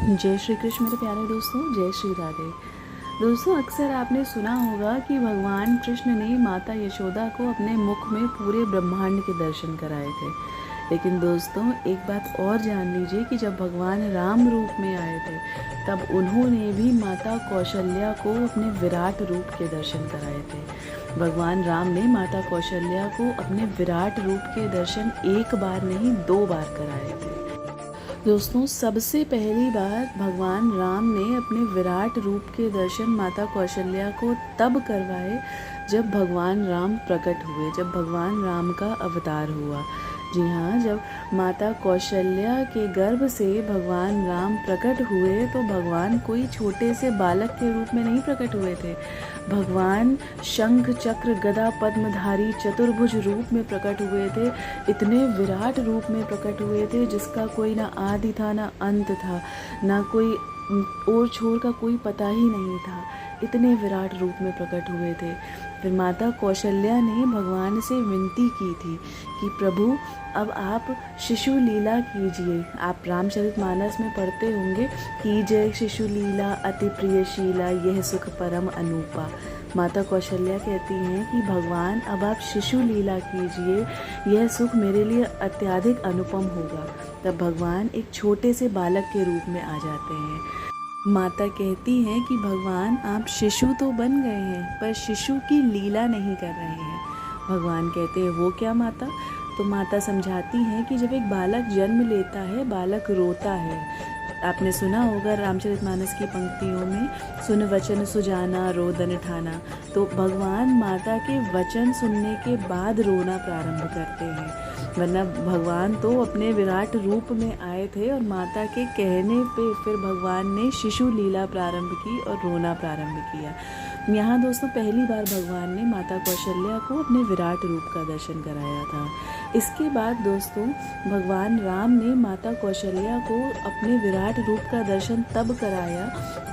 जय श्री कृष्ण मेरे प्यारे दोस्तों, जय श्री राधे। दोस्तों, अक्सर आपने सुना होगा कि भगवान कृष्ण ने माता यशोदा को अपने मुख में पूरे ब्रह्मांड के दर्शन कराए थे। लेकिन दोस्तों, एक बात और जान लीजिए कि जब भगवान राम रूप में आए थे तब उन्होंने भी माता कौशल्या को अपने विराट रूप के दर्शन कराए थे। भगवान राम ने माता कौशल्या को अपने विराट रूप के दर्शन एक बार नहीं 2 बार कराए थे। दोस्तों, सबसे पहली बार भगवान राम ने अपने विराट रूप के दर्शन माता कौशल्या को तब करवाए जब भगवान राम प्रकट हुए, जब भगवान राम का अवतार हुआ। जी हाँ, जब माता कौशल्या के गर्भ से भगवान राम प्रकट हुए तो भगवान कोई छोटे से बालक के रूप में नहीं प्रकट हुए थे। भगवान शंख चक्र गदा पद्मधारी चतुर्भुज रूप में प्रकट हुए थे। इतने विराट रूप में प्रकट हुए थे जिसका कोई ना आदि था ना अंत था, ना कोई और छोर का कोई पता ही नहीं था। इतने विराट रूप में प्रकट हुए थे। फिर माता कौशल्या ने भगवान से विनती की थी कि प्रभु, अब आप शिशु लीला कीजिए। आप रामचरितमानस में पढ़ते होंगे, कीजय शिशु लीला अति प्रियशीला, यह सुख परम अनूपा। माता कौशल्या कहती हैं कि भगवान, अब आप शिशु लीला कीजिए, यह सुख मेरे लिए अत्यधिक अनुपम होगा। तब भगवान एक छोटे से बालक के रूप में आ जाते हैं। माता कहती हैं कि भगवान, आप शिशु तो बन गए हैं पर शिशु की लीला नहीं कर रहे हैं। भगवान कहते हैं, वो क्या माता? तो माता समझाती हैं कि जब एक बालक जन्म लेता है, बालक रोता है। आपने सुना होगा रामचरितमानस की पंक्तियों में, सुन वचन सुजाना रोदन ठाना। तो भगवान माता के वचन सुनने के बाद रोना प्रारंभ करते हैं, वरना भगवान तो अपने विराट रूप में आए थे और माता के कहने पे फिर भगवान ने शिशु लीला प्रारंभ की और रोना प्रारंभ किया। यहाँ दोस्तों, पहली बार भगवान ने माता कौशल्या को अपने विराट रूप का दर्शन कराया था। इसके बाद दोस्तों, भगवान राम ने माता कौशल्या को अपने विराट रूप का दर्शन तब कराया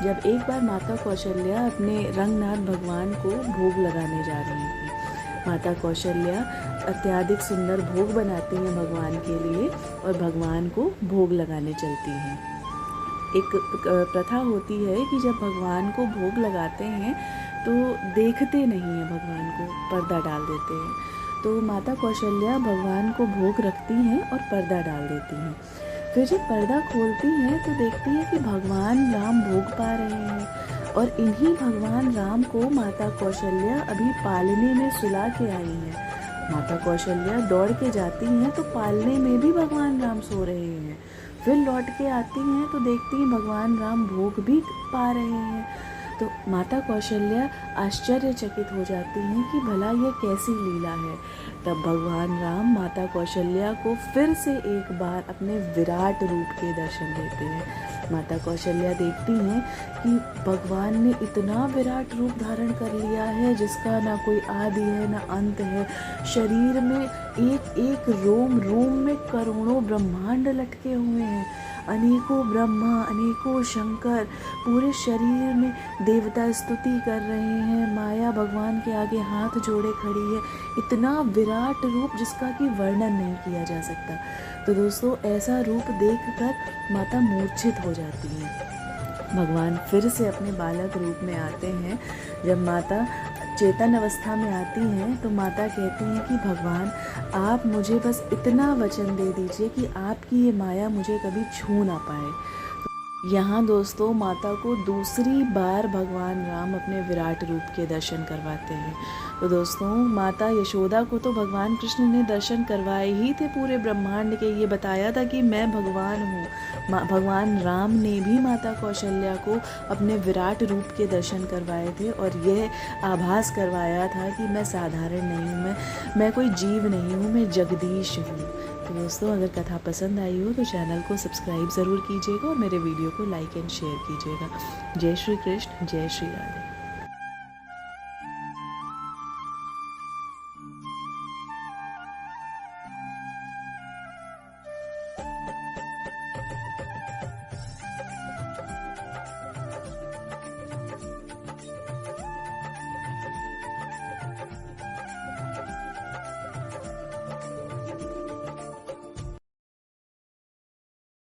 जब एक बार माता कौशल्या अपने रंगनाथ भगवान को भोग लगाने जा रही थी। माता कौशल्या अत्यधिक सुंदर भोग बनाती हैं भगवान के लिए और भगवान को भोग लगाने चलती हैं। एक प्रथा होती है कि जब भगवान को भोग लगाते हैं तो देखते नहीं हैं भगवान को, पर्दा डाल देते हैं। तो माता कौशल्या भगवान को भोग रखती हैं और पर्दा डाल देती हैं। फिर जब पर्दा खोलती हैं तो देखती हैं कि भगवान राम भोग पा रहे हैं और इन्हीं भगवान राम को माता कौशल्या अभी पालने में सुला के आई हैं। माता कौशल्या दौड़ के जाती हैं तो पालने में भी भगवान राम सो रहे हैं। फिर लौट के आती हैं तो देखती हैं भगवान राम भोग भी पा रहे हैं। तो माता कौशल्या आश्चर्यचकित हो जाती हैं कि भला यह कैसी लीला है। तब भगवान राम माता कौशल्या को फिर से एक बार अपने विराट रूप के दर्शन देते हैं। माता कौशल्या देखती हैं कि भगवान ने इतना विराट रूप धारण कर लिया है जिसका ना कोई आदि है ना अंत है। शरीर में एक एक रोम रोम में करोड़ों ब्रह्मांड लटके हुए हैं, अनेकों ब्रह्मा अनेकों शंकर पूरे शरीर में देवता स्तुति कर रहे हैं। माया भगवान के आगे हाथ जोड़े खड़ी है। इतना विराट रूप जिसका कि वर्णन नहीं किया जा सकता। तो दोस्तों, ऐसा रूप देखकर माता मूर्छित हो जाती है। भगवान फिर से अपने बालक रूप में आते हैं। जब माता चेतन अवस्था में आती हैं तो माता कहती हैं कि भगवान, आप मुझे बस इतना वचन दे दीजिए कि आपकी ये माया मुझे कभी छू ना पाए। यहाँ दोस्तों, माता को दूसरी बार भगवान राम अपने विराट रूप के दर्शन करवाते हैं। तो दोस्तों, माता यशोदा को तो भगवान कृष्ण ने दर्शन करवाए ही थे पूरे ब्रह्मांड के। ये बताया था कि मैं भगवान हूँ। भगवान राम ने भी माता कौशल्या को अपने विराट रूप के दर्शन करवाए थे और यह आभास करवाया था कि मैं साधारण नहीं हूँ, मैं कोई जीव नहीं हूँ, मैं जगदीश हूँ। तो दोस्तों, अगर कथा पसंद आई हो तो चैनल को सब्सक्राइब ज़रूर कीजिएगा और मेरे वीडियो को लाइक एंड शेयर कीजिएगा। जय श्री कृष्ण, जय श्री राधे।